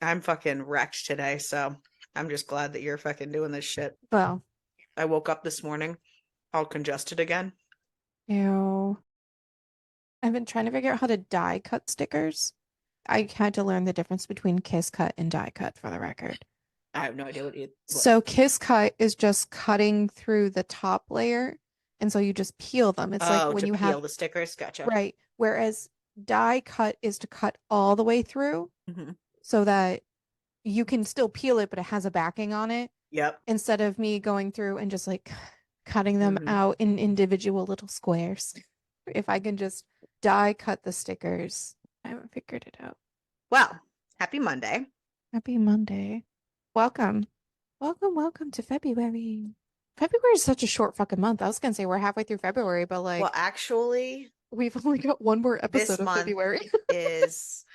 I'm fucking wrecked today, so I'm just glad that you're fucking doing this shit. Well, I woke up this morning all congested again. ew. I've been trying to figure out how to die cut stickers. I had to learn the difference between kiss cut and die cut for the record. I have no idea what. So kiss cut is just cutting through the top layer, and so you just peel them. It's like Oh, when to you peel have, the stickers. Gotcha. right, whereas die cut is to cut all the way through Hmm. so that you can still peel it, but it has a backing on it Yep. instead of me going through and just like cutting them Hmm. out in individual little squares. If I can just die cut the stickers, I haven't figured it out. Well, happy Monday. Happy Monday. Welcome. Welcome to February. February is such a short fucking month. I was gonna say we're halfway through February, but Well, like actually, we've only got one more this episode of month February. is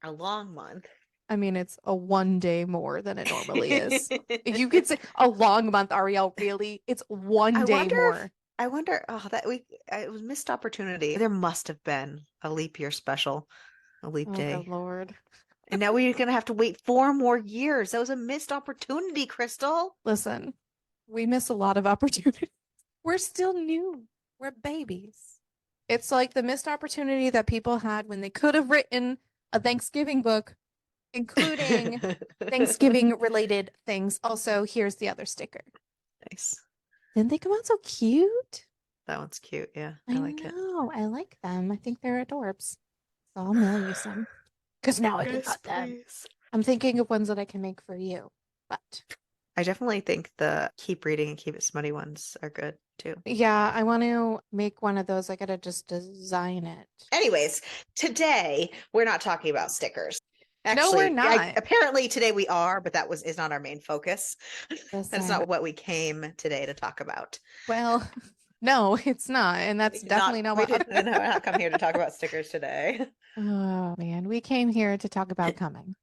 a long month. I mean, it's a one day more than it normally is. You could say a long month, Ariel, really? It's one I day wonder if more. I wonder. Oh, that we it was missed opportunity. There must have been a leap year special, a leap Oh, good day. Lord. And now we're gonna have to wait 4 more years. That was a missed opportunity, Krystal. Listen, we miss a lot of opportunities. We're still new. We're babies. It's like the missed opportunity that people had when they could have written a Thanksgiving book, including Thanksgiving related things. Also, here's the other sticker. Nice. Didn't they come out so cute? That one's cute. Yeah, I I like it. know. I like them. I think they're adorbs. So I'll mail you some because now I can Yes, cut them. please. I'm thinking of ones that I can make for you. But I definitely think the keep reading and keep it smutty ones are good too. yeah, I want to make one of those. I gotta just design it. Anyways, today we're not talking about stickers. No, we're Actually, not. apparently today we are, but that was is not our main focus. That's Listen, not what we came today to talk about. well, no, it's not. And We that's did not definitely not we what. did not come here to talk about stickers today. Oh, man. We came here to talk about coming.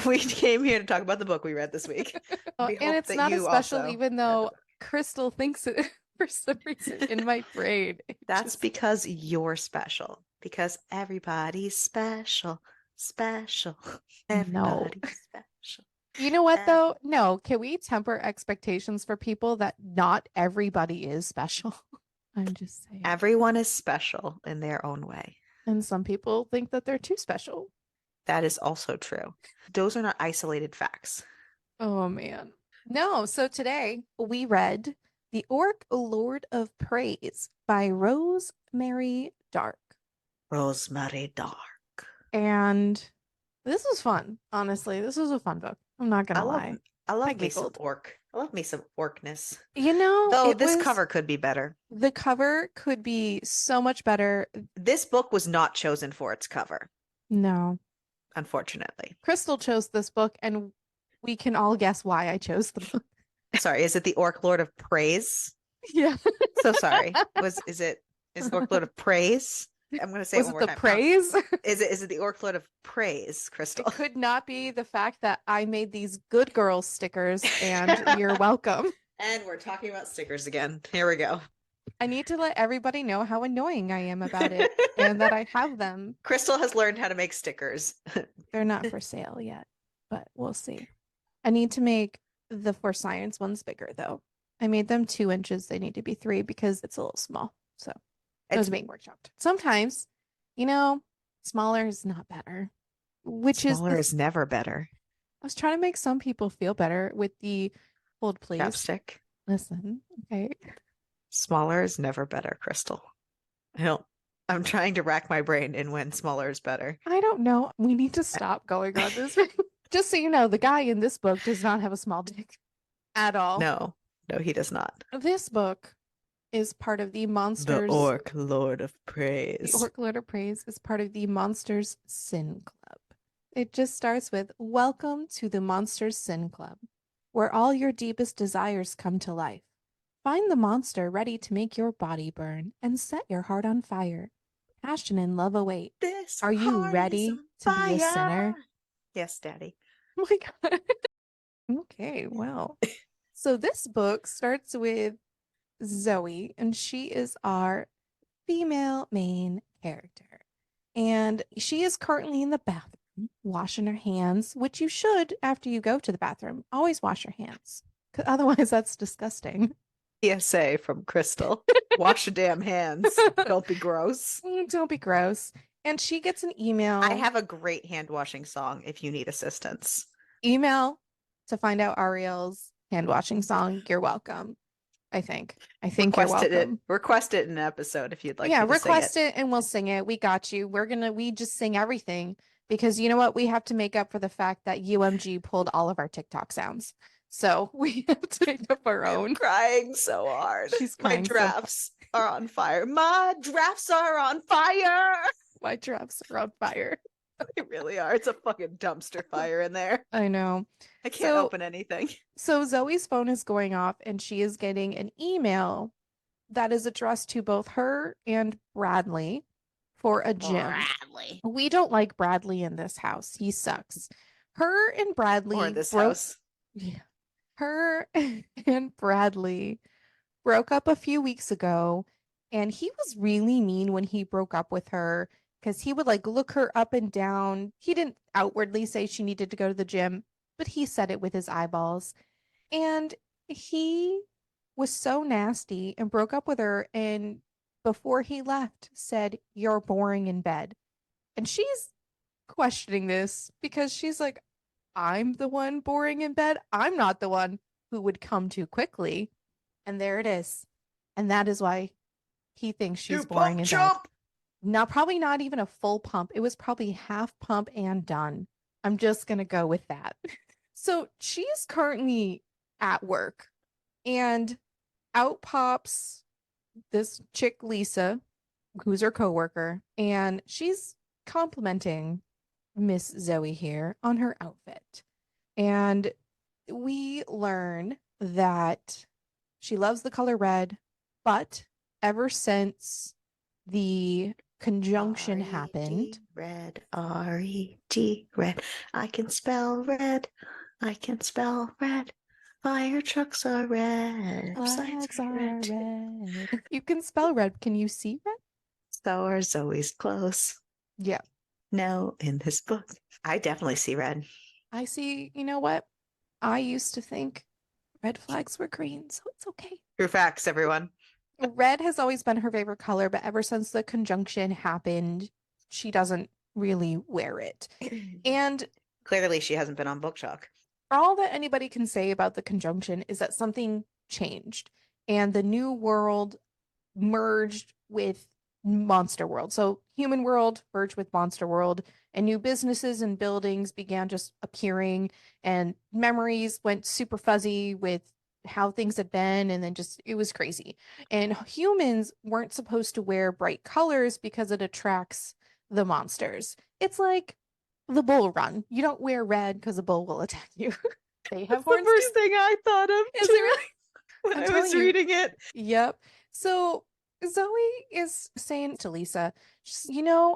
We came here to talk about the book we read this week. Oh, We and hope it's that not as you special, also even read the though book. Krystal thinks it for some reason in my brain. It That's just, because you're special. Because everybody's special. Special. no. Everybody's special. You know what, Ev- though? No. Can we temper expectations for people that not everybody is special? I'm just saying. Everyone is special in their own way. And some people think that they're too special. That is also true. Those are not isolated facts. Oh man. No, so today we read The Orc Lord of Praise by Rosemary Dark. Rosemary Dark. And this was fun, honestly. This was a fun book. I'm not I gonna love lie. I I love me some giggled. orc. I love me some orcness. Though It this was cover could be better. the cover could be so much better. This book was not chosen for its cover, No. unfortunately. Crystal chose this book, and we can all guess why I chose the book. Sorry, is it the Orc Lord of Praise? Yeah. So sorry. Is Orc Lord of Praise? I'm gonna say it Was one it more the time. praise? Is it the Orc Lord of Praise, It Krystal? could not be the fact that I made these good girls stickers and you're welcome. And we're talking about stickers again. Here we go. I need to let everybody know how annoying I am about it and that I have them. Krystal has learned how to make stickers. They're not for sale yet, but we'll see. I need to make the For Science ones bigger though. I made them 2 inches. They need to be three because it's a little small. So those It's are being workshopped. Sometimes, you know, smaller is not better, which is smaller the is never better. I was trying to make some people feel better with the hold please. Chapstick. Listen, okay. Smaller is never better, Krystal. I don't. I'm trying to rack my brain in when smaller is better. I don't know. We need to stop going on this. Just so you know, the guy in this book does not have a small dick at all. No, no, he does not. This book is part of the The Monsters. Orc Lord of The Praise. Orc Lord of Praise is part of the Monsters Sin Club. It just starts with Welcome to the Monsters Sin Club, where all your deepest desires come to life. Find the monster ready to make your body burn and set your heart on fire. Passion and love await. This Are you heart is ready on to be a fire. sinner? Yes, Daddy. Oh my God. Okay, well. So this book starts with Zoe, and she is our female main character. And she is currently in the bathroom. washing her hands, which you should after you go to the bathroom. Always wash your hands. 'Cause otherwise, that's disgusting. PSA from Krystal. Wash your damn hands. Don't be gross. Don't be gross. And she gets an I email have a great hand washing song if you need assistance. email to find out Ariel's hand washing song. You're welcome. I think you're welcome. Request it in an episode if you'd like Yeah, me to sing it. request it and we'll sing it. We got you. We just sing everything because you know what? We have to make up for the fact that UMG pulled all of our TikTok sounds. So we have to make up our I'm own. crying so hard. She's My crying so drafts are on fire. My drafts are on fire. my drafts are on fire. They really are. It's a fucking dumpster fire in there. I know. I can't open anything. So Zoe's phone is going off and she is getting an email that is addressed to both her and Bradley for a gym. Bradley. We don't like Bradley in this house. He sucks. Her and Bradley Or in this house. Yeah. Her and Bradley broke up a few weeks ago, and he was really mean when he broke up with her because he would like look her up and down. He didn't outwardly say she needed to go to the gym, but he said it with his eyeballs. And he was so nasty and broke up with her, and before he left said, "You're boring in bed." And she's questioning this because she's like, I'm the one boring in bed. I'm not the one who would come too quickly. And there it is. And that is why he thinks she's boring in bed. Now, probably not even a full pump. It was probably half pump and done. I'm just going to go with that. So she is currently at work and out pops this chick, Lisa, who's her coworker, and she's complimenting Miss Zoe here on her outfit. And we learn that she loves the color red, but ever since the conjunction happened, red, R-E-D, red. I can spell red. I can spell red. Fire trucks are red. flags are red. You can spell red. Can you see red? So are Zoe's clothes. Yeah. No, in this book, I definitely see red. I see, you know what? I used to think red flags were green, so it's okay. True facts, everyone. Red has always been her favorite color, but ever since the conjunction happened, she doesn't really wear it. And clearly she hasn't been on Book Talk. All that anybody can say about the conjunction is that something changed and the new world merged with monster world. So human world merged with monster world, and new businesses and buildings began just appearing, and memories went super fuzzy with how things had been, and then just it was crazy. And humans weren't supposed to wear bright colors because it attracts the monsters. It's like the bull run. You don't wear red because a bull will attack you. They have That's the first thing I thought of Is too, it really? when I was reading it. Yep. So Zoe is saying to Lisa,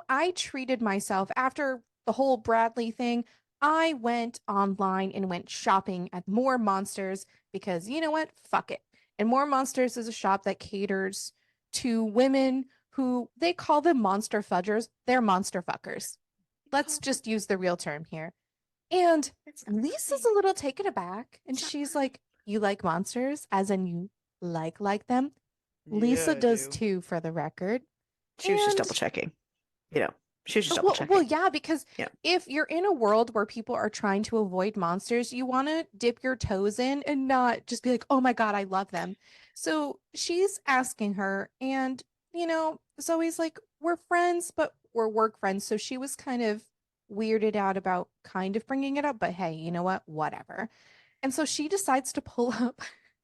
I treated myself after the whole Bradley thing. I went online and went shopping at More Monsters because you know what? Fuck it. And More Monsters is a shop that caters to women who they call them monster fudgers. They're monster fuckers. Let's just use the real term here. And Lisa's a little taken aback and she's like, you like monsters? As in you like them? Lisa does too, for the record. She was just double checking. She was just double checking. Well, yeah, because if you're in a world where people are trying to avoid monsters, you want to dip your toes in and not just be like, oh my God, I love them. So she's asking her, and, Zoe's like, we're friends, but we're work friends. So she was kind of weirded out about kind of bringing it up, but hey, you know what? Whatever. And so she decides to pull up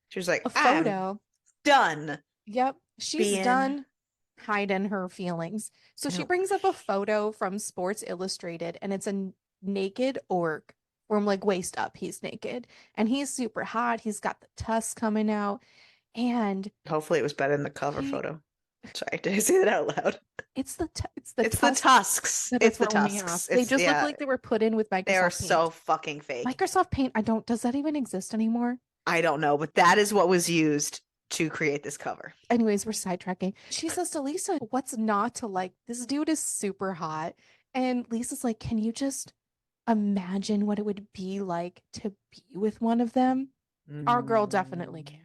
she was like, a photo. Done. Yep. She's done hiding her feelings. So she brings up a photo from Sports Illustrated, and it's a naked orc from like waist up. He's naked and he's super hot. He's got the tusks coming out. And hopefully it was better than the cover photo. Sorry, did I say that out loud? It's the tusks. It's the tusks. They just look like they were put in with Microsoft They are Paint. so fucking fake. Microsoft Paint, does that even exist anymore? I don't know, but that is what was used to create this cover. Anyways, we're sidetracking. She says to Lisa, what's not to like? This dude is super hot. And Lisa's like, can you just imagine what it would be like to be with one of them, our girl definitely can.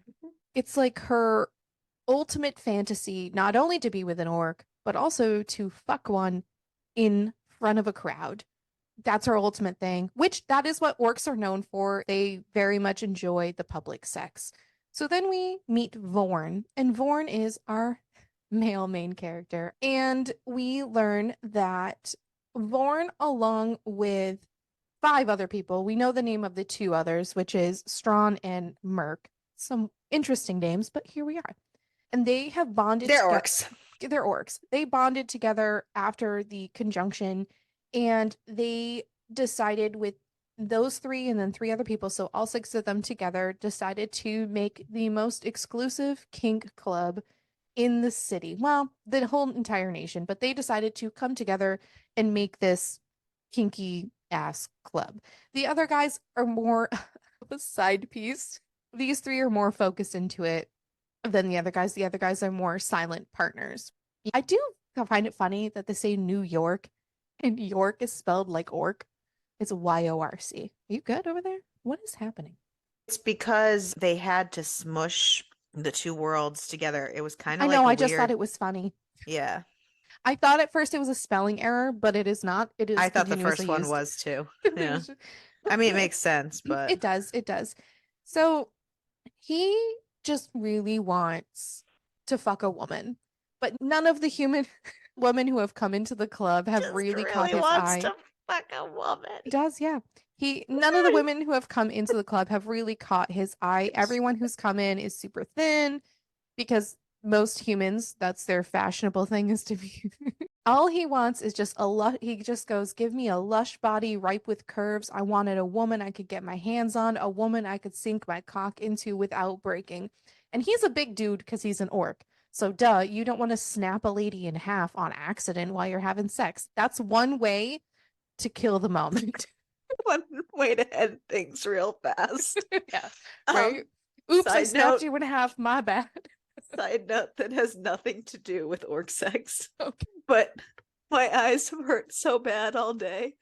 It's like her ultimate fantasy, not only to be with an orc, but also to fuck one in front of a crowd. That's her ultimate thing, which that is what orcs are known for. They very much enjoy the public sex. So then we meet Vorn, and Vorn is our male main character. And we learn that Vorn, along with five other people, we know the name of the two others, which is Strawn and Merc. Some interesting names, but here we are. And they have bonded They're together. orcs. They're orcs. They bonded together after the conjunction, and they decided with those three and then three other people, so all six of them together, decided to make the most exclusive kink club in the city. Well, the whole entire nation, but they decided to come together and make this kinky ass club. The other guys are more of a side piece. These three are more focused into it than the other guys. The other guys are more silent partners. I do find it funny that they say New York and York is spelled like orc. It's Yorc. Are you good over there? What is happening? It's because they had to smush the two worlds together. It was kind I of know, like a I just thought weird, it was funny. yeah. I thought at first it was a spelling error, but it is not. It is I thought the continuously first one used. was too. Yeah. There's- I mean, it makes sense, but It does. It does. So he just really wants to fuck a woman, but none of the human women who have come into the club have just really caught really his wants eye. to fuck a woman. He does, yeah. None of the women who have come into the club have really caught his eye. Everyone who's come in is super thin because most humans, that's their fashionable thing is to be. All he wants is just he just goes, give me a lush body ripe with curves. I wanted a woman I could get my hands on, a woman I could sink my cock into without breaking. And he's a big dude because he's an orc. So duh, you don't want to snap a lady in half on accident while you're having sex. That's one way to kill the moment. One way to end things real fast. Yeah. Right? Oops, I Side snapped note, you in half. My bad. side note that has nothing to do with orc sex. Okay. But my eyes have hurt so bad all day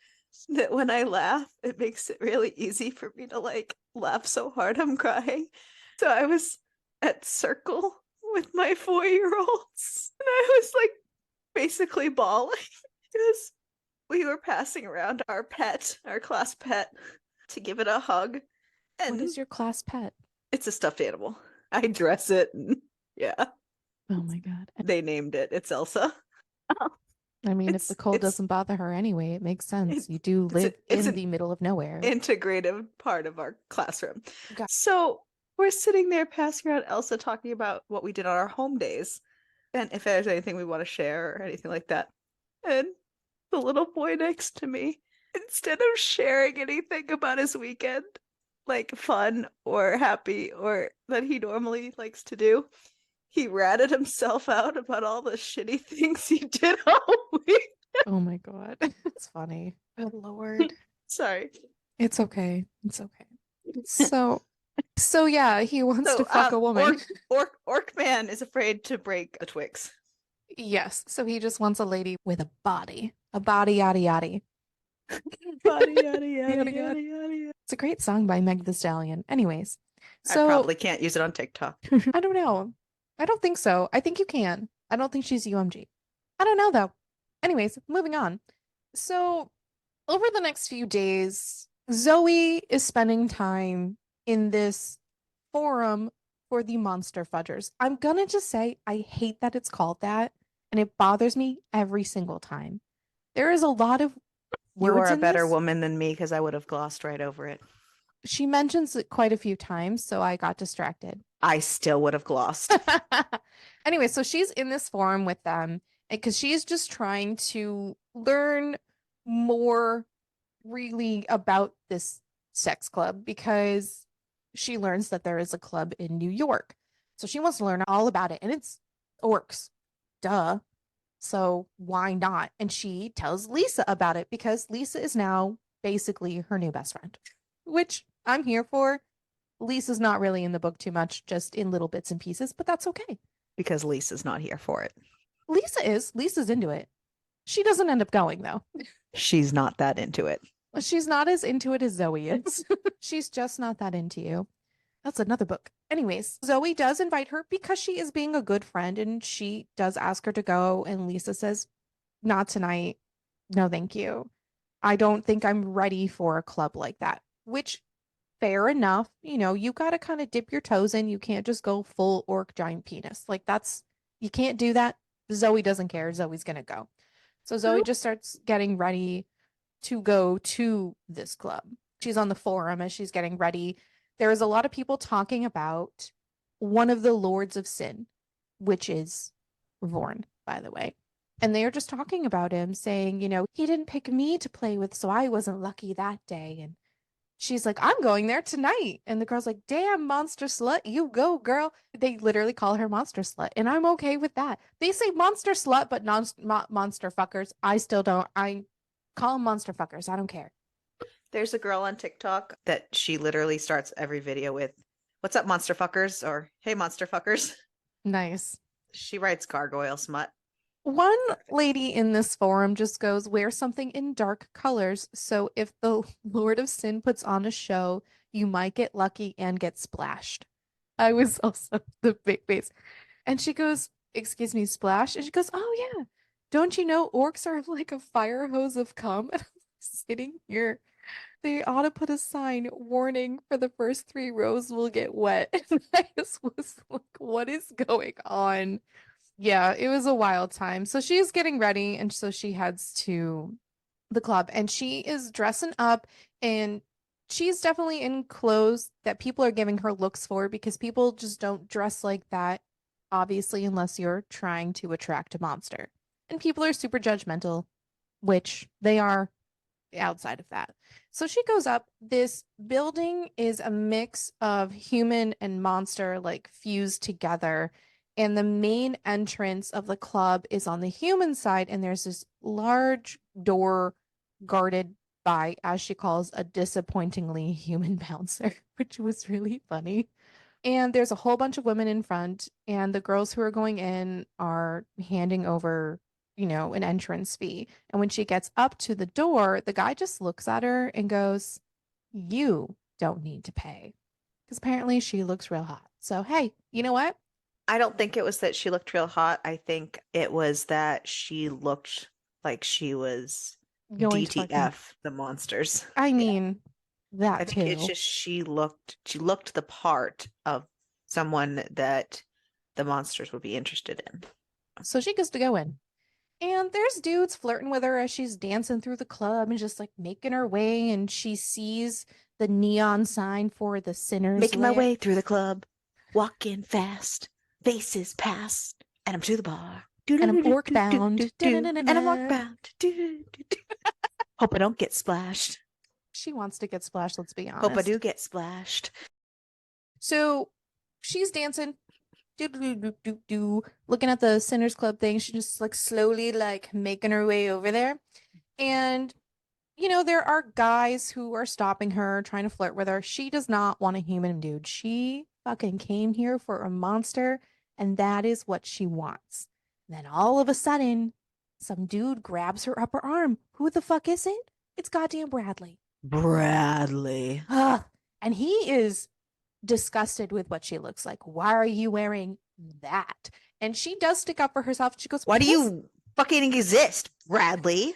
that when I laugh, it makes it really easy for me to like laugh so hard I'm crying. So I was at Circle with my 4-year-olds and I was like basically bawling because we were passing around our pet, our class pet, to give it a hug. And What is your class pet? it's a stuffed animal. I dress it and yeah. Oh my God. They named it. It's Elsa. I mean, if the cold It's doesn't bother her anyway, it makes sense. You do it's live it's in an the middle of nowhere. integrative part of our classroom. Got- So we're sitting there passing around Elsa talking about what we did on our home days and if there's anything we want to share or anything like that. And the little boy next to me, instead of sharing anything about his weekend, like fun or happy or that he normally likes to do, he ratted himself out about all the shitty things he did all week. Oh my God. It's funny. Good Lord. Sorry. It's okay. It's okay. So yeah, he wants So to fuck a woman. orc man is afraid to break the twigs. Yes. So he just wants a lady with a body. A body, yada yada. Yada yada Yada, yada. yada. It's a great song by Meg the Stallion. Anyways, I so probably can't use it on TikTok. I don't know. I don't think so. I think you can. I don't think she's UMG. I don't know though. Anyways, moving on. So over the next few days, Zoe is spending time in this forum for the Monster Fudgers. I'm gonna just say I hate that it's called that, and it bothers me every single time. There is a lot of You words are a in better this. woman than me because I would have glossed right over it. She mentions it quite a few times, so I got distracted. I still would have glossed. Anyway, so she's in this forum with them because she's just trying to learn more really about this sex club because she learns that there is a club in New York. So she wants to learn all about it, and it's orcs. Duh. So why not? And she tells Lisa about it because Lisa is now basically her new best friend, which I'm here for. Lisa's not really in the book too much, just in little bits and pieces, but that's okay. Because Lisa's not here for it. Lisa's into it. She doesn't end up going though. She's not that into it. She's not as into it as Zoe is. She's just not that into you. That's another book. Anyways, Zoe does invite her because she is being a good friend and she does ask her to go. And Lisa says, not tonight. No, thank you. I don't think I'm ready for a club like that, which fair enough. You got to kind of dip your toes in. You can't just go full orc giant penis. Like you can't do that. Zoe doesn't care. Zoe's going to go. So Zoe Nope. just starts getting ready to go to this club. She's on the forum as she's getting ready. There is a lot of people talking about one of the Lords of Sin, which is Vorn, by the way. And they are just talking about him, saying, he didn't pick me to play with, so I wasn't lucky that day. And she's like, I'm going there tonight. And the girl's like, damn, monster slut, you go, girl. They literally call her monster slut. And I'm okay with that. They say monster slut, but monster fuckers. I still don't. I call them monster fuckers. I don't care. There's a girl on TikTok that she literally starts every video with, "What's up, monster fuckers?" or "Hey, monster fuckers." Nice. She writes gargoyle smut. One lady in this forum just goes, wear something in dark colors. So if the Lord of Sin puts on a show, you might get lucky and get splashed. I was also the big face. And she goes, excuse me, splash? And she goes, oh yeah. Don't you know orcs are like a fire hose of cum? And I'm sitting here. They ought to put a sign warning for the first 3 rows will get wet. And I just was like, what is going on? Yeah, it was a wild time. So she's getting ready, and so she heads to the club, and she is dressing up, and she's definitely in clothes that people are giving her looks for because people just don't dress like that, obviously, unless you're trying to attract a monster. And people are super judgmental, which they are outside of that. So she goes up. This building is a mix of human and monster, like fused together. And the main entrance of the club is on the human side, and there's this large door guarded by, as she calls, a disappointingly human bouncer, which was really funny. And there's a whole bunch of women in front, and the girls who are going in are handing over, an entrance fee. And when she gets up to the door, the guy just looks at her and goes, you don't need to pay. Because apparently she looks real hot. So, hey, you know what? I don't think it was that she looked real hot. I think it was that she looked like she was Going to fucking, DTF the monsters. I Yeah. mean, I that think it's too. just she looked the part of someone that the monsters would be interested in. So she gets to go in. And there's dudes flirting with her as she's dancing through the club and just like making her way. And she sees the neon sign for the sinner's Making my lair. way through the club, walking fast, faces past, and I'm to the bar. Do And do I'm do do orc do do bound. do do, and I'm walk bound. Do do do do. Hope I don't get splashed. She wants to get splashed, let's be Hope I do honest. get splashed. So she's dancing, do do do do do, looking at the Sinners Club thing. She's just like slowly like making her way over there. And there are guys who are stopping her, trying to flirt with her. She does not want a human dude. She fucking came here for a monster, and that is what she wants. And then all of a sudden, some dude grabs her upper arm. Who the fuck is it? It's goddamn Bradley. Bradley. Ugh. And he is disgusted with what she looks like. Why are you wearing that? And she does stick up for herself. She goes, Why do piss you fucking exist, Bradley?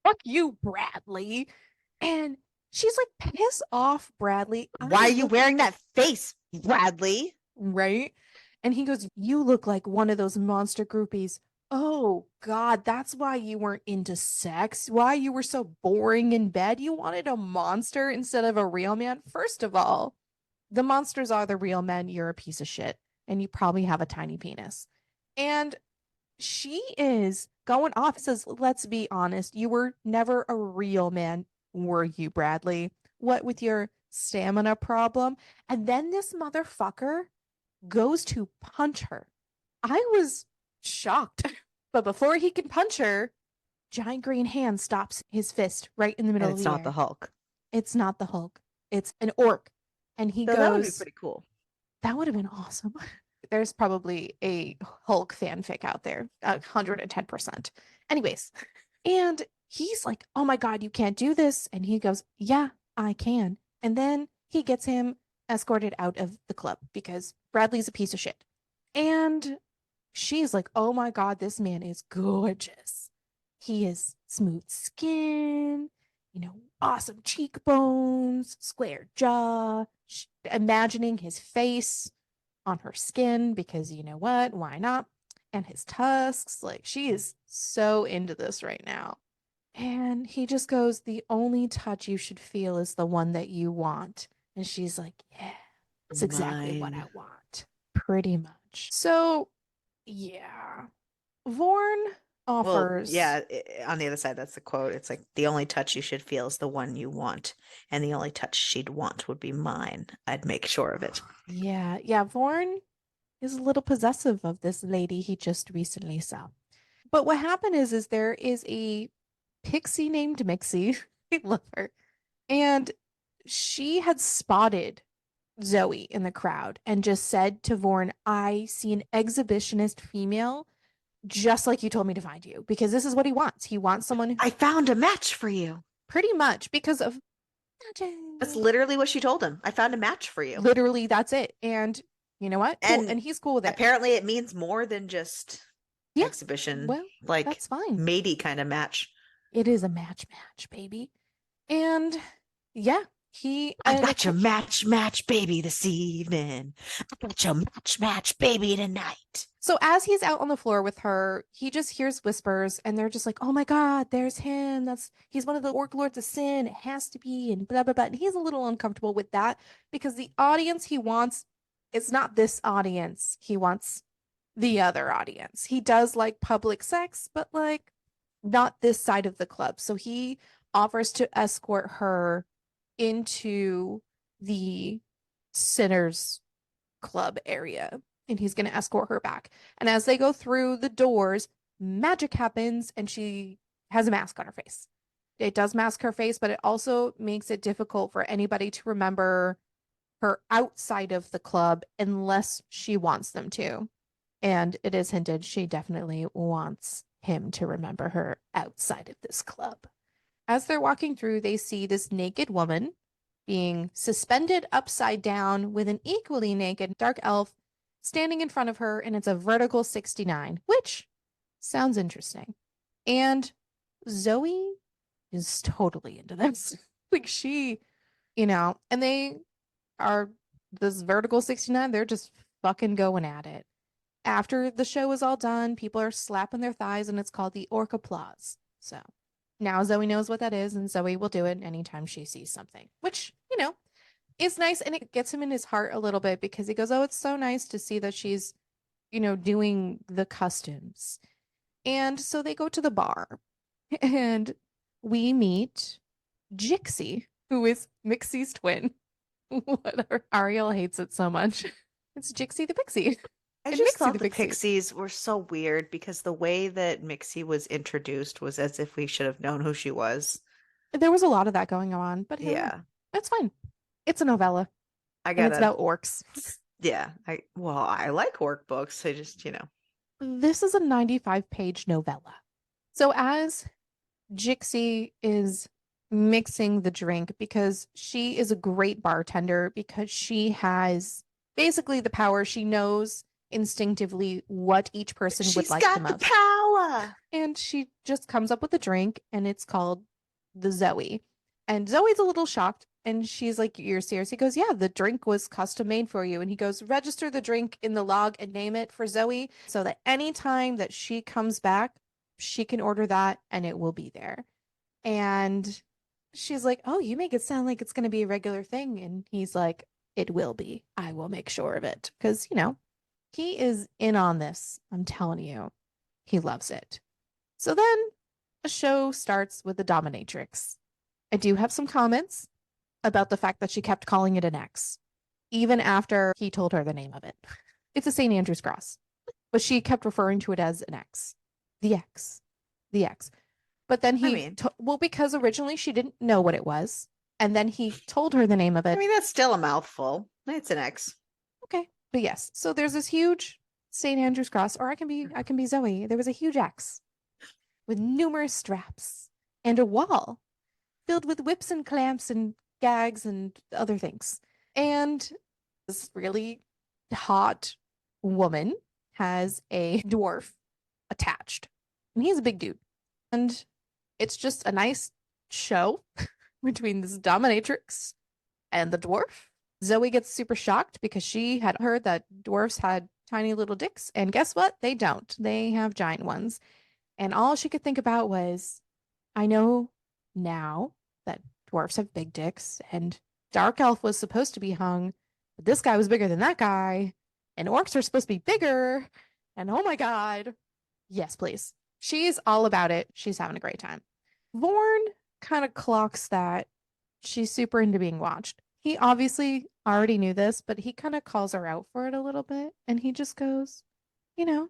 fuck you, Bradley. And she's like, piss off, Bradley. Why I are you look wearing that face, Bradley? right. And he goes, you look like one of those monster groupies. Oh, God, that's why you weren't into sex. Why you were so boring in bed. You wanted a monster instead of a real man. First of all, the monsters are the real men. You're a piece of shit. And you probably have a tiny penis. And she is going off. Says, let's be honest, you were never a real man, were you, Bradley? What with your stamina problem? And then this motherfucker goes to punch her. I was shocked. But before he can punch her, giant green hand stops his fist right in the And middle of it's the not the air. Hulk. It's not the Hulk. It's an orc. And he So that would be goes, pretty cool. that would have been awesome. There's probably a Hulk fanfic out there, 110%. Anyways, and he's like, oh my God, you can't do this. And he goes, yeah, I can. And then he gets him escorted out of the club because Bradley's a piece of shit. And she's like, oh my God, this man is gorgeous. He is smooth skin, awesome cheekbones, square jaw, imagining his face on her skin because you know what? Why not? And his tusks. Like, she is so into this right now. And he just goes, the only touch you should feel is the one that you want. And she's like, yeah, it's exactly what I Mine. want. Pretty much. So, yeah. Vorn Well, offers, yeah, on the other side, that's the quote. It's like the only touch you should feel is the one you want, and the only touch she'd want would be mine. I'd make sure of it. yeah, Vorn is a little possessive of this lady he just recently saw. But what happened is there is a pixie named Mixie. I love her. And she had spotted Zoe in the crowd and just said to Vorn, I see an exhibitionist female just like you told me to find you because this is what he wants. He wants someone who, I found a match for you. pretty much because of That's magic. literally what she told him. I found a match for you. Literally, that's it. And you know what? Cool. And And he's cool with it. apparently it means more than just Yeah. exhibition, Well, like that's fine. matey kind of match. It is a match, baby. And yeah, I and of got your course, match baby this evening. I got your match baby tonight. so as he's out on the floor with her, he just hears whispers and they're just like, oh my God, there's him. He's one of the orc lords of sin. It has to be, and blah, blah, blah. And he's a little uncomfortable with that because the audience he wants, it's not this audience. He wants the other audience. He does like public sex, but like not this side of the club. So he offers to escort her into the sinners club area and he's going to escort her back. And as they go through the doors, magic happens and she has a mask on her face. It does mask her face, but it also makes it difficult for anybody to remember her outside of the club unless she wants them to. And it is hinted she definitely wants him to remember her outside of this club. As they're walking through, they see this naked woman being suspended upside down with an equally naked dark elf standing in front of her, and it's a vertical 69, which sounds interesting. And Zoe is totally into this. Like and they are this vertical 69, they're just fucking going at it. After the show is all done, people are slapping their thighs, and it's called the orc applause. So now Zoe knows what that is, and Zoe will do it anytime she sees something, which, is nice. And it gets him in his heart a little bit because he goes, oh, it's so nice to see that she's, doing the customs. And so they go to the bar, and we meet Jixie, who is Mixie's twin. Whatever. Ariel hates it so much. It's Jixie the Pixie. I And just Mixie thought the the Pixie. Pixies were so weird because the way that Mixie was introduced was as if we should have known who she was. There was a lot of that going on, but hey, Yeah, that's fine. It's a novella, I and it's gotta, about orcs. yeah, I like workbooks. I just, This is a 95-page novella. So as Jixie is mixing the drink because she is a great bartender because she has basically the power. She knows instinctively what each person would she's like the got the most. power. And she just comes up with a drink and it's called the Zoe. And Zoe's a little shocked and she's like, you're serious? He goes, yeah, the drink was custom made for you. And he goes, register the drink in the log and name it for Zoe so that anytime that she comes back, she can order that and it will be there. And she's like, oh, you make it sound like it's going to be a regular thing. And he's like, it will be. I will make sure of it. Because, he is in on this. I'm telling you, he loves it. So then the show starts with the dominatrix. I do have some comments about the fact that she kept calling it an X, even after he told her the name of it. It's a St. Andrew's cross, but she kept referring to it as an X. The X. The X. But then I mean, because originally she didn't know what it was. And then he told her the name of it. that's still a mouthful. It's an X. Okay. But yes, so there's this huge St. Andrew's cross, or I can be Zoe. There was a huge X with numerous straps. and a wall filled with whips and clamps and gags and other things. And this really hot woman has a dwarf attached. And he's a big dude. And it's just a nice show between this dominatrix and the dwarf. Zoe gets super shocked because she had heard that dwarfs had tiny little dicks. And guess what? They don't. They have giant ones. And all she could think about was, I know now that dwarfs have big dicks, and Dark Elf was supposed to be hung, but this guy was bigger than that guy, and orcs are supposed to be bigger. And oh my God, yes, please. She's all about it. She's having a great time. Vorn kind of clocks that she's super into being watched. He obviously already knew this, but he kind of calls her out for it a little bit. And he just goes, you know,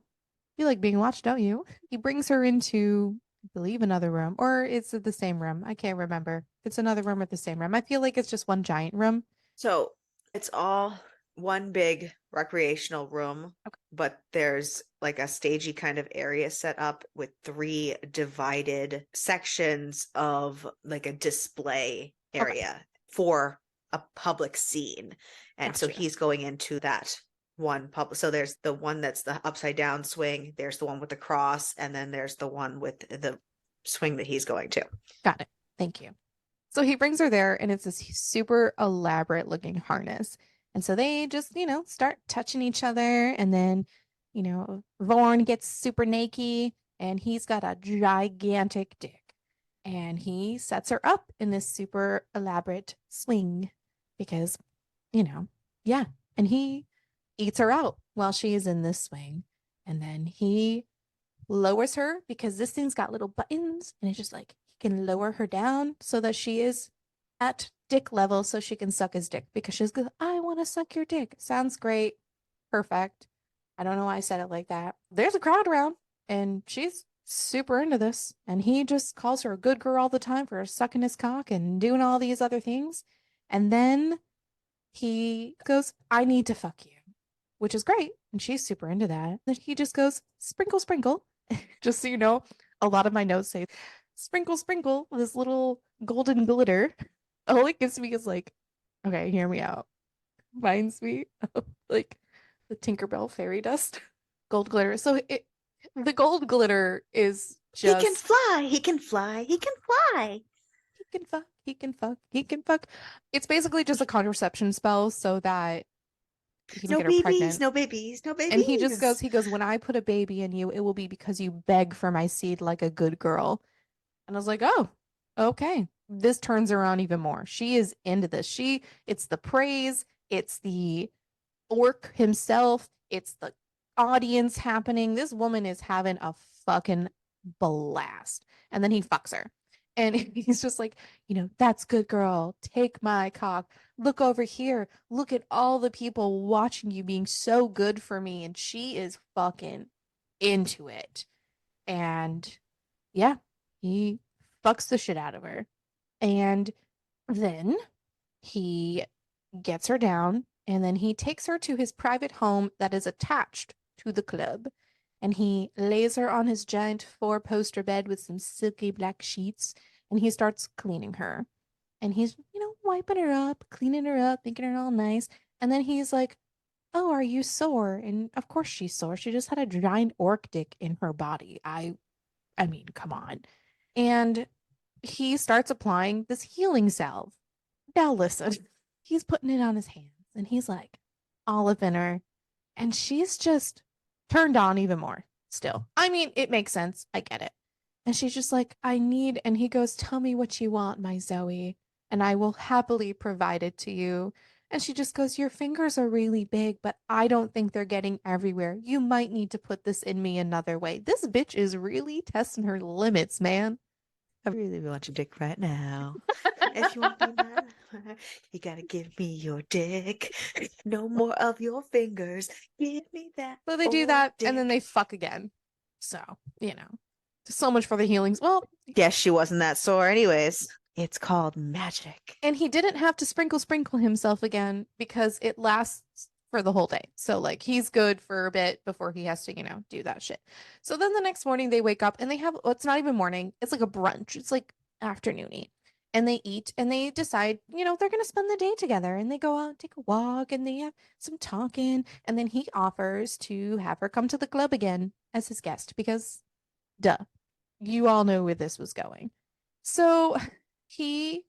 you like being watched, don't you? He brings her into, I believe, another room, or it's the same room. I can't remember if it's another room or the same room. I feel like it's just one giant room. So it's all one big recreational room, Okay. but there's like a stagey kind of area set up with three divided sections of like a display Okay. area for a public scene. And so Gotcha. he's going into that one public. So there's the one that's the upside down swing, there's the one with the cross, and then there's the one with the swing that he's going to. Got it. Thank you. So he brings her there, and it's this super elaborate looking harness. And so they just, start touching each other. And then, Vorn gets super naked, and he's got a gigantic dick. And he sets her up in this super elaborate swing because, yeah. And he eats her out while she is in this swing. And then he lowers her because this thing's got little buttons, and it's just like he can lower her down so that she is at dick level so she can suck his dick because she's good. I want to suck your dick. Sounds great. Perfect. I don't know why I said it like that. There's a crowd around, and she's super into this. And he just calls her a good girl all the time for sucking his cock and doing all these other things. And then he goes, I need to fuck you, which is great. And she's super into that. Then he just goes, sprinkle, sprinkle. Just so you know, a lot of my notes say, sprinkle, sprinkle, this little golden glitter. All it gives me is like, okay, hear me out. Reminds me of like the Tinkerbell fairy dust. Gold glitter. The gold glitter is He can just, fly, he can fly, he can fly. he can fuck, he can fuck, he can fuck. It's basically just a contraception spell so that he can No get her babies, pregnant. no babies, no And babies. he goes, when I put a baby in you, it will be because you beg for my seed like a good girl. And I was like, oh, okay. This turns her on even more. She is into this. It's the praise, it's the orc himself, it's the audience happening. This woman is having a fucking blast. And then he fucks her. And he's just like, that's good girl. Take my cock. Look over here. Look at all the people watching you being so good for me. And she is fucking into it. And yeah, he fucks the shit out of her. And then he gets her down, and then he takes her to his private home that is attached to the club. And he lays her on his giant four-poster bed with some silky black sheets, and he starts cleaning her. And he's, wiping her up, cleaning her up, making her all nice. And then he's like, oh, are you sore? And of course she's sore. She just had a giant orc dick in her body. I mean, come on. And he starts applying this healing salve. Now listen, he's putting it on his hands, and he's like olive in her, and she's just turned on even more still. I mean, it makes sense. I get it. And she's just like, and he goes, tell me what you want, my Zoe, and I will happily provide it to you. And she just goes, your fingers are really big, but I don't think they're getting everywhere. You might need to put this in me another way. This bitch is really testing her limits, man. I really want your dick right now. If you want to be mine, you gotta give me your dick. No more of your fingers. Give me that So they do old that, and then dick. they fuck again. So, so much for the healings. Well, Guess she wasn't that sore, anyways. It's called magic. and he didn't have to sprinkle himself again because it lasts for the whole day. So like he's good for a bit before he has to, do that shit. So then the next morning they wake up and they have, well, it's not even morning. It's like a brunch. It's like afternoony. And they eat and they decide, they're going to spend the day together and they go out, take a walk and they have some talking. And then he offers to have her come to the club again as his guest because, duh, you all know where this was going. So he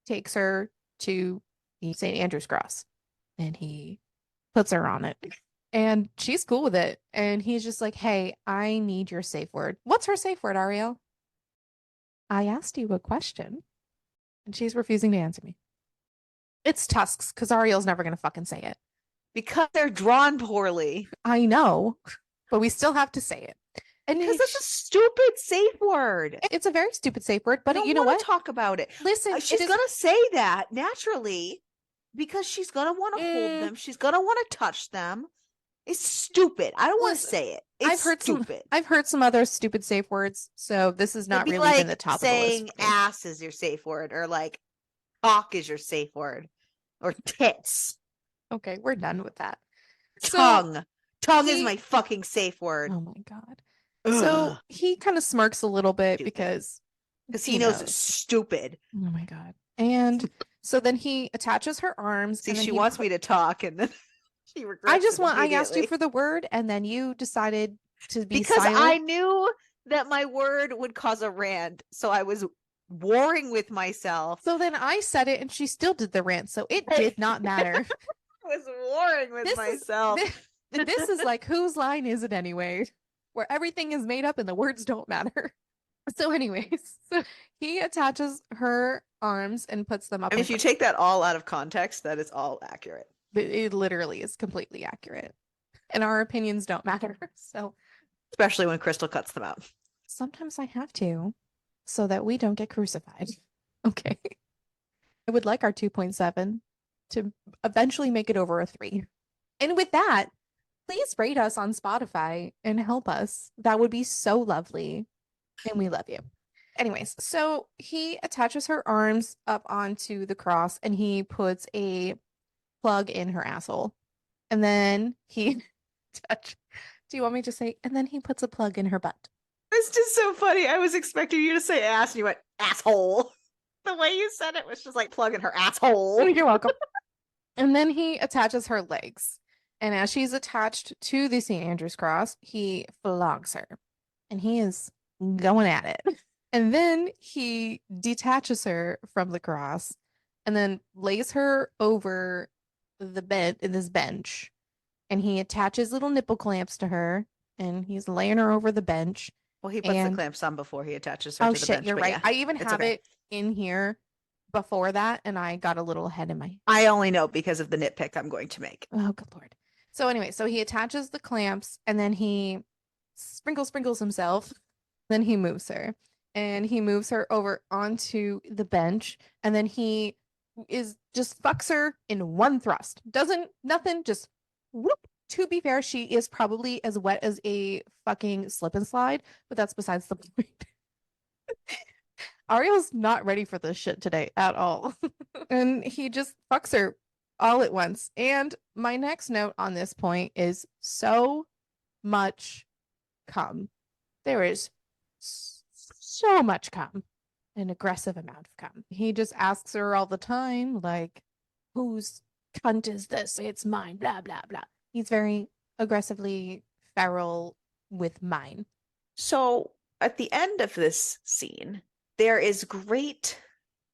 takes her to the St. Andrew's Cross and he puts her on it. And she's cool with it. And he's just like, hey, I need your safe word. What's her safe word, Ariel? I asked you a question. And she's refusing to answer me. It's tusks, because Ariel's never going to fucking say it. Because they're drawn poorly. I know, but we still have to say it. And because it's a stupid safe word. It's a very stupid safe word, but you know what? what? Talk about it. Listen, she's going to say that naturally because she's going to want to hold them. She's going to want to touch them. It's stupid. I don't want to say it. It's stupid. I've heard some other stupid safe words, so this is not really even the top of the list. Saying ass is your safe word, or like cock is your safe word, or tits. Okay, we're done with that. Tongue is my fucking safe word. Oh my god. Ugh. So he kind of smirks a little bit because he knows it's stupid. Oh my god. And so then he attaches her arms. See, and she wants me to talk, and then she regrets. I asked you for the word, and then you decided to be because silent. I knew that my word would cause a rant, so I was warring with myself. So then I said it, and she still did the rant, so it did not matter. I was warring with myself. This is like, whose line is it anyway? Where everything is made up and the words don't matter. So anyways, so he attaches her arms and puts them up. If you take that all out of context, that is all accurate. It literally is completely accurate. And our opinions don't matter. So especially when Krystal cuts them out. Sometimes I have to, so that we don't get crucified. Okay. I would like our 2.7 to eventually make it over a 3. And with that, please rate us on Spotify and help us. That would be so lovely. And we love you. Anyways, so he attaches her arms up onto the cross and he puts a plug in her asshole. And then he do you want me to say, and then he puts a plug in her butt? It's just so funny. I was expecting you to say ass and you went asshole. The way you said it was just like plug in her asshole. You're welcome. And then he attaches her legs. And as she's attached to the St. Andrew's Cross, he flogs her. And he is going at it. And then he detaches her from the cross and then lays her over the bed in this bench. And he attaches little nipple clamps to her and he's laying her over the bench. Well, he puts the clamps on before he attaches her to the bench. You're right. Yeah, I even have it in here before that, and I got a little ahead in my... I only know because of the nitpick I'm going to make. Oh, good Lord. So anyway, so he attaches the clamps, and then he sprinkles himself. Then he moves her. And he moves her over onto the bench, and then he just fucks her in one thrust. Nothing, just whoop. To be fair, she is probably as wet as a fucking slip and slide, but that's besides the point. Ariel's not ready for this shit today at all. And he just fucks her all at once. And my next note on this point is so much cum. There is so much cum. An aggressive amount of cum. He just asks her all the time, like, whose cunt is this? It's mine, blah, blah, blah. He's very aggressively feral with mine. So at the end of this scene, there is great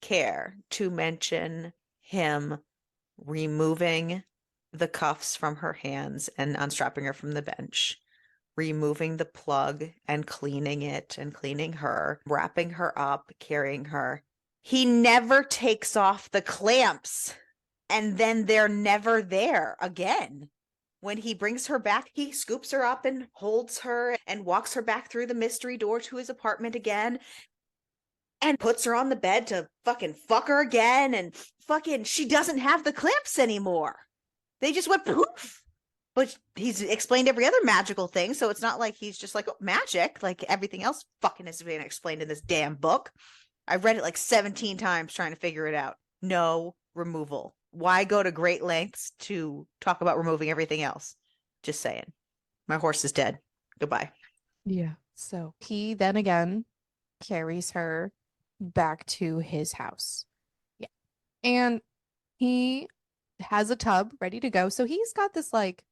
care to mention him removing the cuffs from her hands and unstrapping her from the bench, removing the plug and cleaning it and cleaning her, wrapping her up, carrying her. He never takes off the clamps, and then they're never there again. When he brings her back, he scoops her up and holds her and walks her back through the mystery door to his apartment again and puts her on the bed to fucking fuck her again. And fucking, she doesn't have the clamps anymore. They just went poof. But he's explained every other magical thing, so it's not like he's just like magic, like everything else fucking has been explained in this damn book. I've read it like 17 times trying to figure it out. No removal. Why go to great lengths to talk about removing everything else? Just saying. My horse is dead. Goodbye. Yeah. So he then again carries her back to his house. Yeah. And he has a tub ready to go. So he's got this like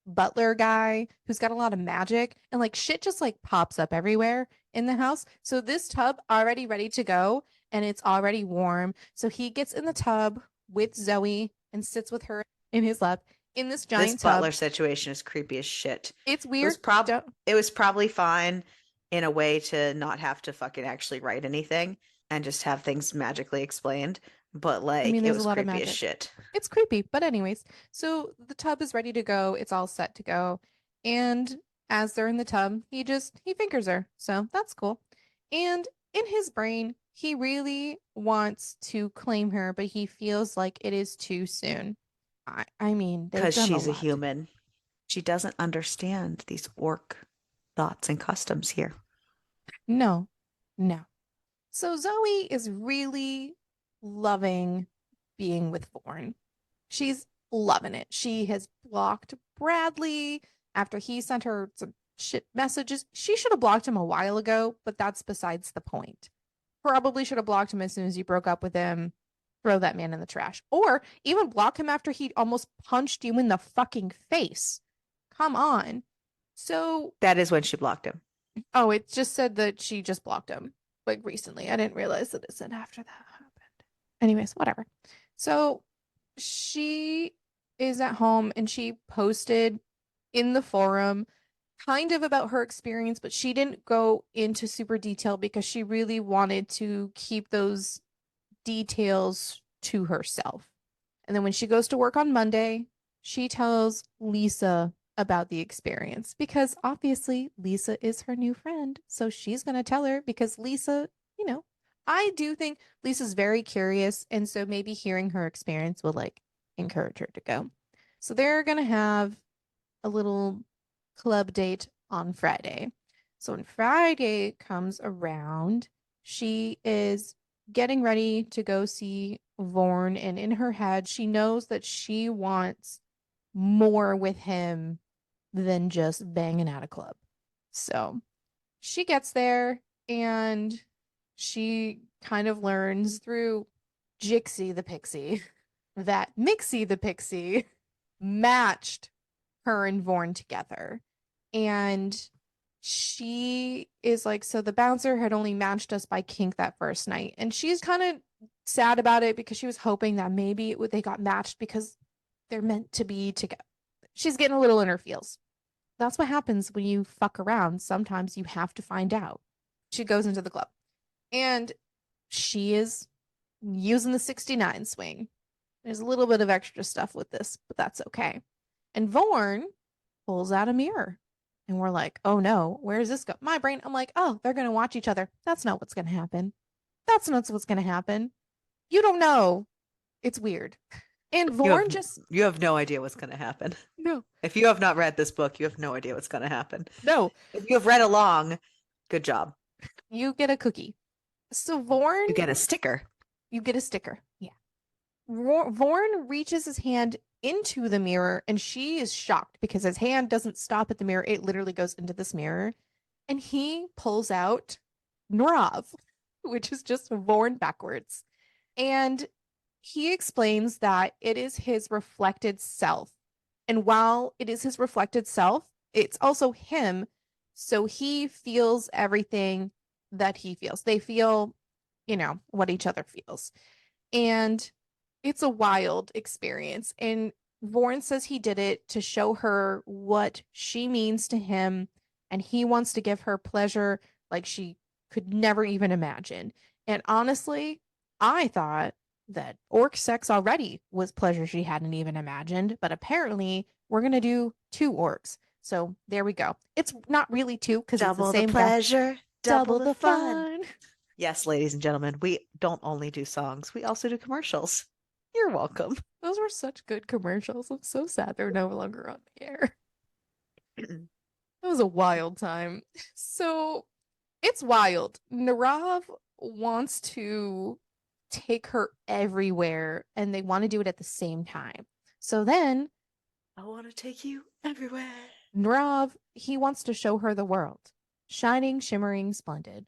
butler guy who's got a lot of magic and like shit just like pops up everywhere in the house. So this tub already ready to go and it's already warm. So he gets in the tub with Zoe and sits with her in his lap in this This giant tub. butler situation is creepy as shit. It's It was weird. prob Don't, it was probably fine in a way to not have to fucking actually write anything and just have things magically explained, but I mean, like it there's a was lot of creepy as magic. shit. It's creepy, but anyways, so the tub is ready to go. It's all set to go. And as they're in the tub, he fingers her. So that's cool. And in his brain, he really wants to claim her, but he feels like it is too soon. I mean, they've Because done a she's a lot together. human. She doesn't understand these orc thoughts and customs here. No, no. So Zoe is really loving being with Vaughn. She's loving it. She has blocked Bradley after he sent her some shit messages. She should have blocked him a while ago, but that's besides the point. Probably should have blocked him as soon as you broke up with him. Throw that man in the trash. Or even block him after he almost punched you in the fucking face. Come on. So, That is when she blocked him. oh, it just said that she just blocked him like recently. I didn't realize that it said after that happened. Anyways, whatever. So she is at home and she posted in the forum kind of about her experience, but she didn't go into super detail because she really wanted to keep those details to herself. And then when she goes to work on Monday, she tells Lisa about the experience because obviously Lisa is her new friend. So she's going to tell her because Lisa, you know, I do think Lisa's very curious. And so maybe hearing her experience will like encourage her to go. So they're going to have a little club date on Friday. So when Friday comes around, she is getting ready to go see Vorn, and in her head, she knows that she wants more with him than just banging at a club. So she gets there and she kind of learns through Jixie the Pixie that Mixie the Pixie matched her and Vorn together. And she is like, so the bouncer had only matched us by kink that first night. And she's kind of sad about it because she was hoping that maybe they got matched because they're meant to be together. She's getting a little in her feels. That's what happens when you fuck around. Sometimes you have to find out. She goes into the club and she is using the 69 swing. There's a little bit of extra stuff with this, but that's okay. And Vorn pulls out a mirror. And we're like, oh no, where does this go? My brain, I'm like, oh, they're going to watch each other. That's not what's going to happen. That's not what's going to happen. You don't know. It's weird. And You have Vorn just, you have no idea what's going to happen. no, If you have not read this book, you have no idea what's going to happen. no, If you have read along, good job. you get a cookie. So Vorn, You get a sticker. you get a sticker. Yeah. Vorn reaches his hand into the mirror and she is shocked because his hand doesn't stop at the mirror. It literally goes into this mirror. And he pulls out Norav, which is just Vorn backwards. And he explains that it is his reflected self. And while it is his reflected self, it's also him. So he feels everything that he feels. They feel, what each other feels. And it's a wild experience. And Vorn says he did it to show her what she means to him. And he wants to give her pleasure like she could never even imagine. And honestly, I thought that orc sex already was pleasure she hadn't even imagined. But apparently, we're going to do two orcs. So there we go. It's not really two because it's the Double the same guy. pleasure, double Double the the fun. fun. Yes, ladies and gentlemen, we don't only do songs, we also do commercials. You're welcome. Those were such good commercials. I'm so sad they're no longer on the air. It was a wild time. So it's wild. Narav wants to take her everywhere and they want to do it at the same time. So then I want to take you everywhere. Narav, he wants to show her the world. Shining, shimmering, splendid.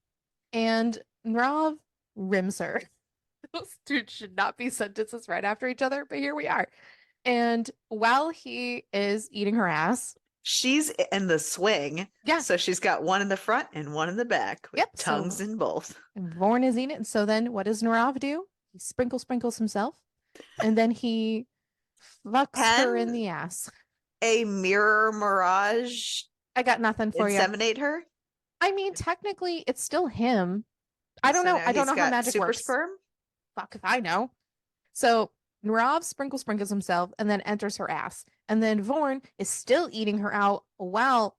And Narav rims her. Those two should not be sentences right after each other, but here we are. And while he is eating her ass, She's in the swing. yeah, So she's got one in the front and one in the back with yep. tongues So in both. Vorn is eating it. And so then what does Narav do? He sprinkles himself, and then he fucks her in Can the ass. a mirror mirage I got nothing for you. inseminate her? I mean, technically, it's still him. I don't So know. now I don't he's know how got magic super works. sperm? Fuck if I know. So Narav sprinkles himself and then enters her ass. And then Vorn is still eating her out while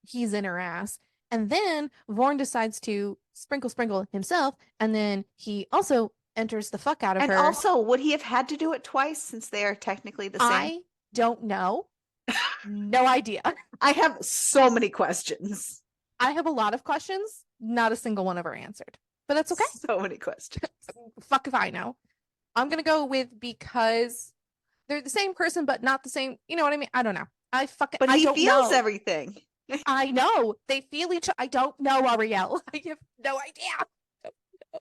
he's in her ass. And then Vorn decides to sprinkle himself. And then he also enters the fuck out of And her. also, would he have had to do it twice since they are technically the same? I don't know. No idea. I have so many questions. I have a lot of questions. Not a single one ever answered. But that's okay. So many questions. Fuck if I know. I'm gonna go with because they're the same person, but not the same. You know what I mean? I don't know. But I he don't feels know. everything. I know they feel each other. I don't know, Ariel. I have no idea.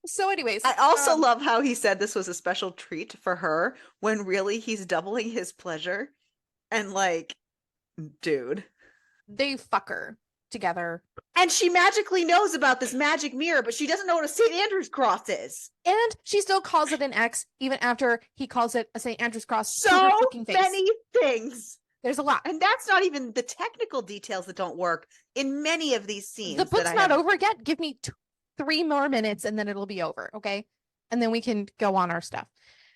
So, anyways, I also love how he said this was a special treat for her when really he's doubling his pleasure. And like, dude. they fuck her together. And she magically knows about this magic mirror, but she doesn't know what a St. Andrew's cross is. And she still calls it an X, even after he calls it a St. Andrew's cross. To her So fucking face. many things. There's a lot. And that's not even the technical details that don't work in many of these scenes. The book's not over yet. Give me 3 more minutes and then it'll be over. Okay. And then we can go on our stuff.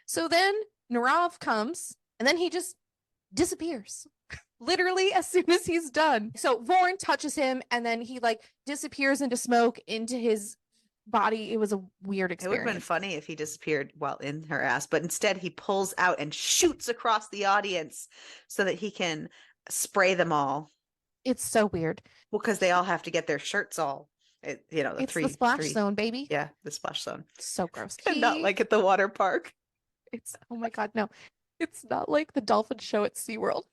So then Narav comes and then he just disappears. Literally as soon as he's done. So Vorn touches him and then he like disappears into smoke into his body. It was a weird It would experience. have been funny if he disappeared while in her ass, but instead he pulls out and shoots across the audience so that he can spray them all. It's so weird. Well, because they all have to get their shirts all, It's the splash zone, baby. Yeah, the splash zone. So gross. Not like at the water park. It's, oh my God, no. It's not like the dolphin show at SeaWorld.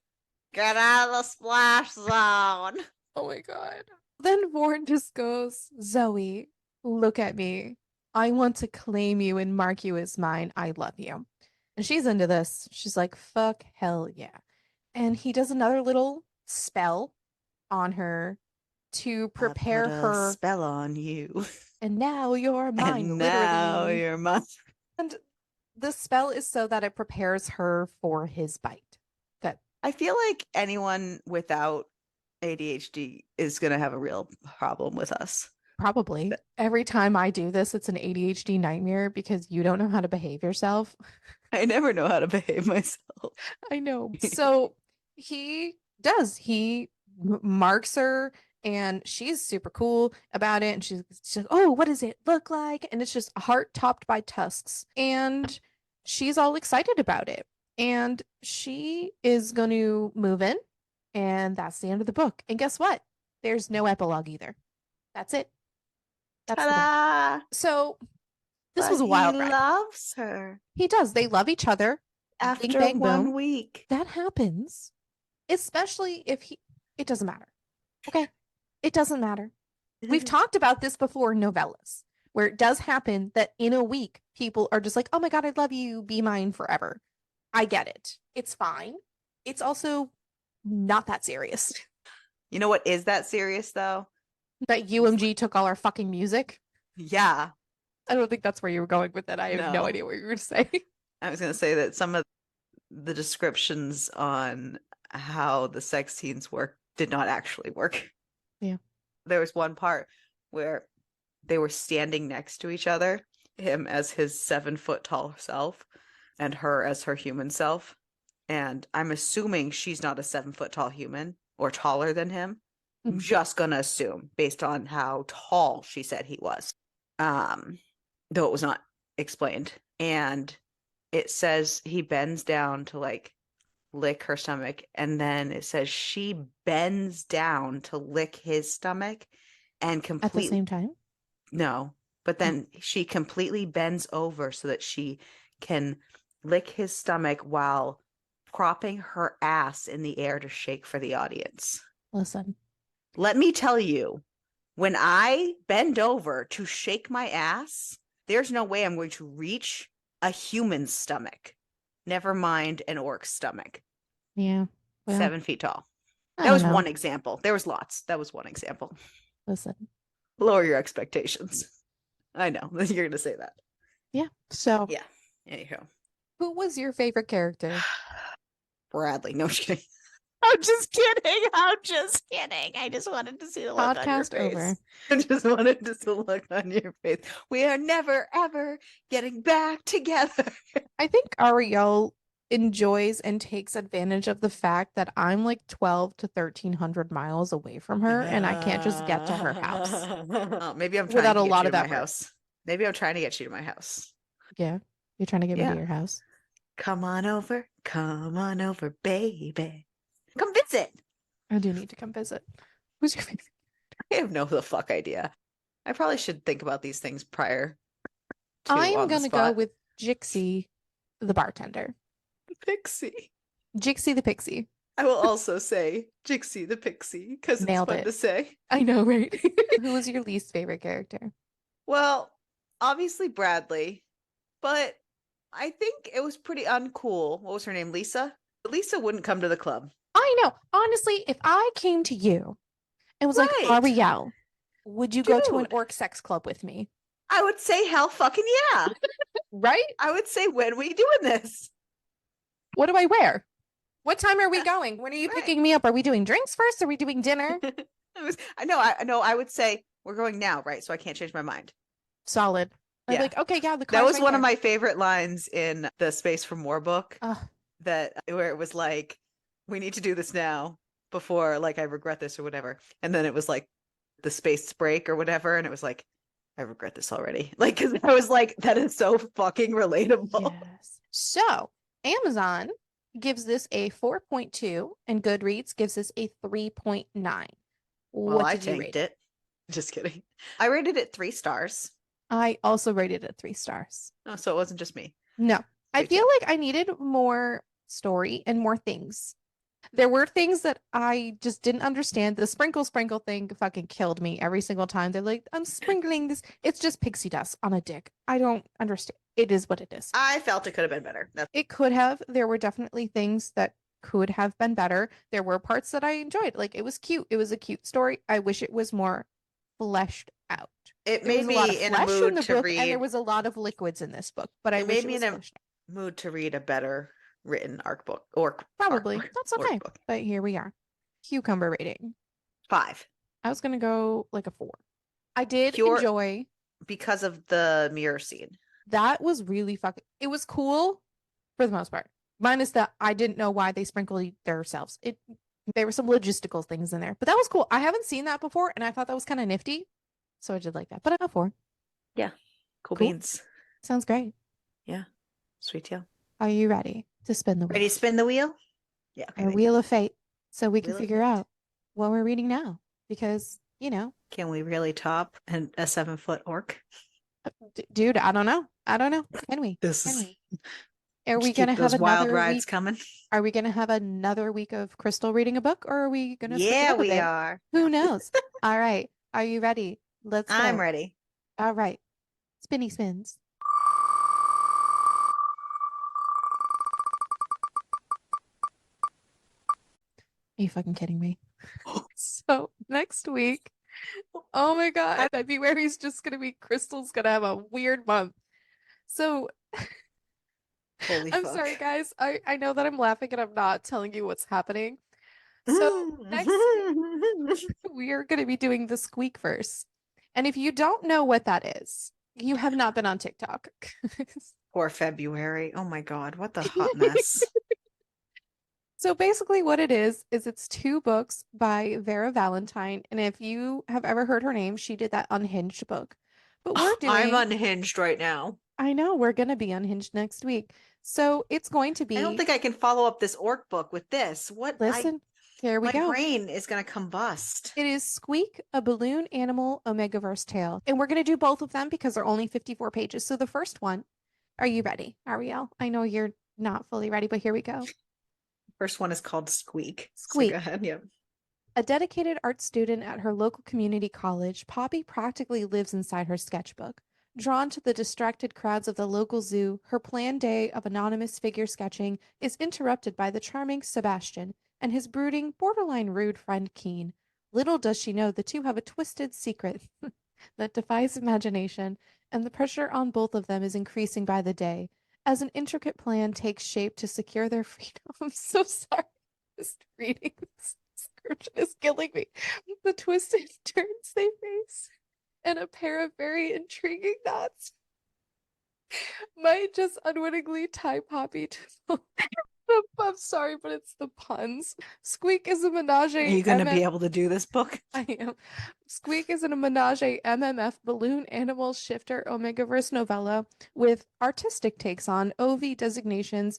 Get out of the splash zone. Oh my God. Then Vorn just goes, Zoe, look at me. I want to claim you and mark you as mine. I love you. And she's into this. She's like, fuck, hell yeah. And he does another little spell on her to prepare her. Spell on you. And now you're mine, And now literally. you're mine. And the spell is so that it prepares her for his bite. Good. I feel like anyone without ADHD is going to have a real problem with us. Probably. Every time I do this, it's an ADHD nightmare because you don't know how to behave yourself. I never know how to behave myself. I know. So he does. He marks her and she's super cool about it. And she's like, oh, what does it look like? And it's just a heart topped by tusks. And she's all excited about it. And she is going to move in. And that's the end of the book. And guess what? There's no epilogue either. That's it. That's Ta-da! So this was a wild ride. He loves her. He does. They love each other. After Bing, bang, 1 boom. week. That happens. Especially if he, it doesn't matter. Okay. It doesn't matter. We've talked about this before in novellas, where it does happen that in a week, people are just like, oh my God, I love you. Be mine forever. I get it. It's fine. It's also not that serious. You know what is that serious, though? That UMG took all our fucking music. Yeah. I don't think that's where you were going with it. I have no No. idea what you were going to say. I was going to say that some of the descriptions on how the sex scenes work did not actually work. Yeah. There was one part where they were standing next to each other, him as his 7-foot tall self and her as her human self. And I'm assuming she's not a 7-foot tall human or taller than him. I'm just gonna assume based on how tall she said he was. Though it was not explained. And it says he bends down to like lick her stomach, and then it says she bends down to lick his stomach and At the same time? No, but then she completely bends over so that she can lick his stomach while propping her ass in the air to shake for the audience. Listen. Let me tell you, when I bend over to shake my ass, there's no way I'm going to reach a human's stomach. Never mind an orc's stomach. Yeah. Well, 7 feet tall. I That don't was know. one example. There was lots. That was one example. Listen. Lower your expectations. I know you're going to say that. Yeah. So, Yeah. Anyhow, who was your favorite character? Bradley. No, I'm just kidding. I'm just kidding. I'm just kidding. I just wanted to see the look on your Podcast face. over. I just wanted to see the look on your face. We are never, ever getting back together. I think Ariel enjoys and takes advantage of the fact that I'm like 12 to 1300 miles away from her and I can't just get to her house Oh, maybe I'm trying without to a get lot you of to my effort. house. Maybe I'm trying to get you to my house. Yeah. You're trying to get me to Yeah. your house. Come on over, baby. Come visit. I do need to come visit. Who's your favorite? I have no the fuck idea. I probably should think about these things prior to I'm on the gonna go spot. with Jixie, the bartender. Pixie. Jixie the pixie. I will also say Jixie the Pixie because it's Nailed fun it. to say. I know, right? Who was your least favorite character? Well, obviously Bradley, but I think it was pretty uncool. What was her name? Lisa? Lisa wouldn't come to the club. I know. Honestly, if I came to you and was like, Right. Ariel, would you go to an Dude. orc sex club with me? I would say hell fucking yeah. Right? I would say, when are we doing this? What do I wear? What time are we going? When are you Right. picking me up? Are we doing drinks first? Are we doing dinner? I know. I would say we're going now, right? So I can't change my mind. Solid. I'm Yeah. like, okay, yeah, the That car's was right one there. of my favorite lines in the Space for More book. Ugh. That where it was like, we need to do this now before like I regret this or whatever. And then it was like the space break or whatever, and it was like, I regret this already. Like, because I was like, that is so fucking relatable. Yes. So Amazon gives this a 4.2 and Goodreads gives this a 3.9. Well, What I did you tanked rate it. Just kidding. I rated it 3 stars. I also rated it 3 stars. Oh, so it wasn't just me. No, I Great feel job. like I needed more story and more things. There were things that I just didn't understand. The sprinkle thing fucking killed me every single time. They're like, I'm sprinkling this. It's just pixie dust on a dick. I don't understand. It is what it is. I felt it could have been better. It could have. There were definitely things that could have been better. There were parts that I enjoyed. Like it was cute. It was a cute story. I wish it was more fleshed out. It There made was a lot of me in a flesh in mood the to book, and there read. was a lot of liquids in this book, but I It wish made it me was in a fleshed out. mood to read a better written arc book or Probably. arc, That's orc okay. book. But here we are. Cucumber rating. 5. I was gonna go like a 4. I did Pure enjoy because of the mirror scene. that. Was really fucking. It was cool for the most part. Minus that I didn't know why they sprinkled themselves. It there were some logistical things in there, but that was cool. I haven't seen that before, and I thought that was kind of nifty, so I did like that. But a 4. Yeah, cool Cool. beans. Sounds great. Yeah, sweet deal. Are you ready to spin the wheel? Ready to spin the wheel? Yeah. Okay, Our wheel of fate, so we can Wheel of figure Fate. out what we're reading now. Because Can we really top a 7-foot orc? dude, I don't know. Can we? This Can is we? Are we just gonna keep have those wild another rides week? coming. Are we gonna have another week of Krystal reading a book, or are we gonna switch it Yeah, up a we bit? are. Who knows? All right. Are you ready? Let's go. I'm ready. All right. Spinny spins. Are you fucking kidding me? So next week, oh my God, February's just gonna be Krystal's gonna have a weird month. So Holy I'm fuck. sorry, guys. I know that I'm laughing and I'm not telling you what's happening. So next week, we are going to be doing the squeak verse. And if you don't know what that is, you have not been on TikTok. Poor February. Oh my God, what the hot mess. So basically what it is it's 2 books by Vera Valentine. And if you have ever heard her name, she did that Unhinged book. But we're I'm doing, unhinged right now. I know, we're going to be unhinged next week. So it's going to I don't be, think I can follow up this orc book with this. listen, here we My go. brain is gonna combust. It is Squeak, a balloon animal Omegaverse tale. And we're going to do both of them because they're only 54 pages. So the first one, are you ready, Ariel? I know you're not fully ready, but here we go. First one is called Squeak. Squeak. So go ahead. Yep. A dedicated art student at her local community college, Poppy practically lives inside her sketchbook. Drawn to the distracted crowds of the local zoo, her planned day of anonymous figure sketching is interrupted by the charming Sebastian and his brooding, borderline rude friend Keen. Little does she know the two have a twisted secret that defies imagination, and the pressure on both of them is increasing by the day as an intricate plan takes shape to secure their freedom. I'm so sorry. Just reading this description is killing me. The twisted turns they face and a pair of very intriguing knots might just unwittingly tie Poppy to the. I'm sorry, but it's the puns. Squeak is a menage Are you going to be able to do this book? I am. Squeak is in a menage MMF balloon animal shifter Omegaverse novella with artistic takes on OV designations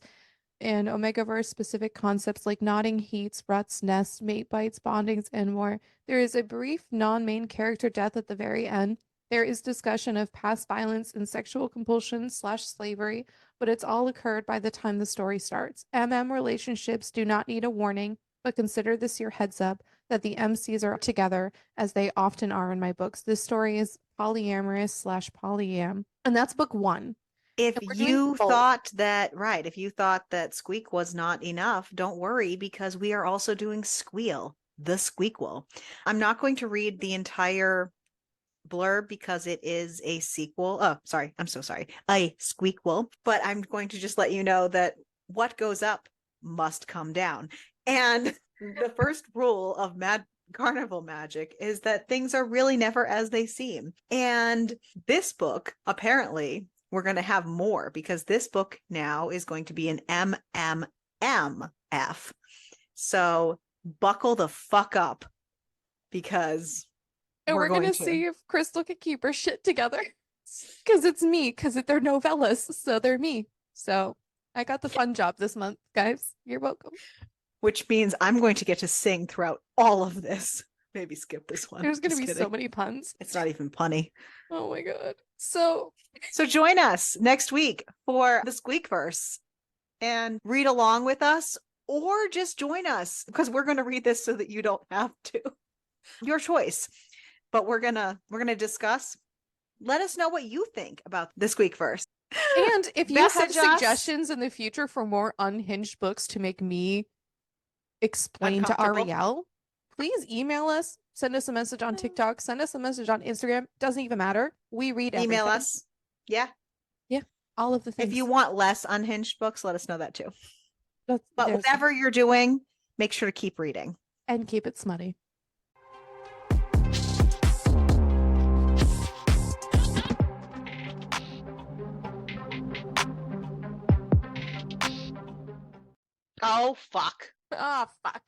and Omegaverse specific concepts like nodding heats, ruts, nests, mate bites, bondings, and more. There is a brief non-main character death at the very end. There is discussion of past violence and sexual compulsion slash slavery, but it's all occurred by the time the story starts. MM relationships do not need a warning, but consider this your heads up that the MCs are together, as they often are in my books. This story is polyamorous slash polyam, and that's book one. If And we're doing you both. thought that, right, if you thought that Squeak was not enough, don't worry because we are also doing Squeal, the Squeakquel. I'm not going to read the entire blurb because it is a sequel. Oh, sorry. I'm so sorry. A Squeakquel, but I'm going to just let you know that what goes up must come down. And the first rule of Mad Carnival Magic is that things are really never as they seem. And this book, apparently, we're going to have more because this book now is going to be an MMMF. So buckle the fuck up because And we're gonna going to. see if Krystal can keep her shit together. Because it's me, because they're novellas, so they're me. So I got the fun job this month, guys. You're welcome. Which means I'm going to get to sing throughout all of this. Maybe skip this one. There's gonna Just be kidding. so many puns. It's not even punny. Oh my god. So join us next week for the Squeakverse and read along with us, or just join us because we're going to read this so that you don't have to. Your choice. But we're gonna discuss. Let us know what you think about the Squeakverse. and if you have Message us. suggestions in the future for more unhinged books to make me explain to Uncomfortable. Ariel, please email us, send us a message on TikTok, send us a message on Instagram. Doesn't even matter. We read everything. Email us. Yeah. Yeah. All of the things. If you want less unhinged books, let us know that too. But whatever you're doing, make sure to keep reading. And keep it smutty. Oh, fuck. Oh, fuck.